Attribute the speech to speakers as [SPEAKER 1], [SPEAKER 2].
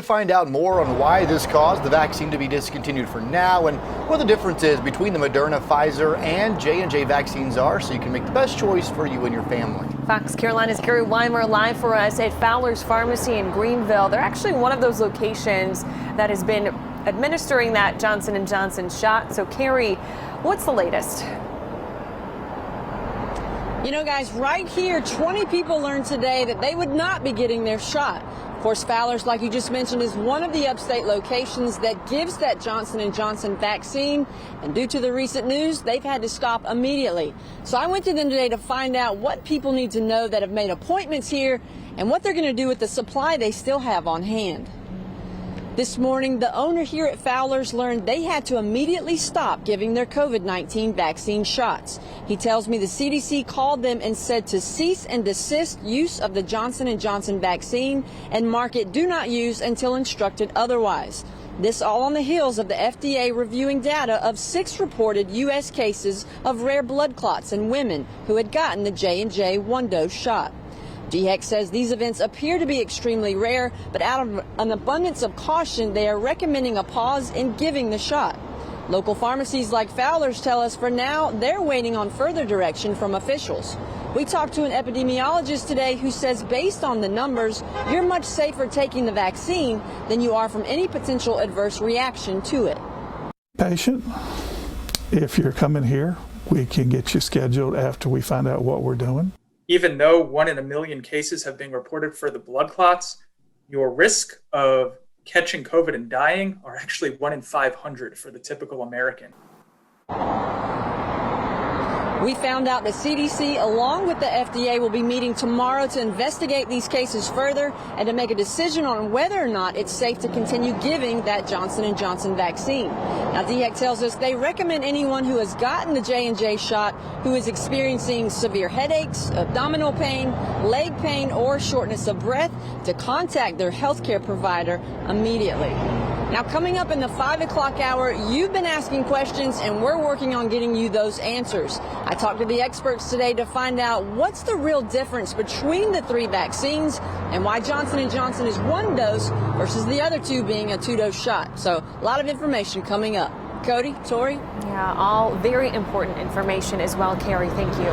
[SPEAKER 1] To find out more on why this caused the vaccine to be discontinued for now and what the difference is between the Moderna, Pfizer, and J&J vaccines are, so you can make the best choice for you and your family.
[SPEAKER 2] Fox Carolina's Carrie Weimer live for us at Fowler's Pharmacy in Greenville. They're actually one of those locations that has been administering that Johnson & Johnson shot. So Carrie, what's the latest?
[SPEAKER 3] You know, guys, right here, 20 people learned today that they would not be getting their shot. Of course, Fowler's, like you just mentioned, is one of the upstate locations that gives that Johnson & Johnson vaccine. And due to the recent news, they've had to stop immediately. So I went to them today to find out what people need to know that have made appointments here and what they're going to do with the supply they still have on hand. This morning, the owner here at Fowler's learned they had to immediately stop giving their COVID-19 vaccine shots. He tells me the CDC called them and said to cease and desist use of the Johnson & Johnson vaccine and mark it do not use until instructed otherwise. This all on the heels of the FDA reviewing data of 6 reported U.S. cases of rare blood clots in women who had gotten the J&J one-dose shot. DHEC says these events appear to be extremely rare, but out of an abundance of caution, they are recommending a pause in giving the shot. Local pharmacies like Fowler's tell us for now they're waiting on further direction from officials. We talked to an epidemiologist today who says based on the numbers, you're much safer taking the vaccine than you are from any potential adverse reaction to it.
[SPEAKER 4] Patient, if you're coming here, we can get you scheduled after we find out what we're doing.
[SPEAKER 5] Even though 1 in a million cases have been reported for the blood clots, your risk of catching COVID and dying are actually 1 in 500 for the typical American.
[SPEAKER 3] We found out the CDC, along with the FDA, will be meeting tomorrow to investigate these cases further and to make a decision on whether or not it's safe to continue giving that Johnson & Johnson vaccine. Now, DHEC tells us they recommend anyone who has gotten the J&J shot who is experiencing severe headaches, abdominal pain, leg pain, or shortness of breath to contact their healthcare provider immediately. Now, coming up in the 5 o'clock hour, you've been asking questions, and we're working on getting you those answers. I talked to the experts today to find out what's the real difference between the 3 vaccines and why Johnson & Johnson is 1 dose versus the other 2 being a 2-dose shot. So a lot of information coming up. Cody, Tori?
[SPEAKER 2] Yeah, all very important information as well, Carrie. Thank you.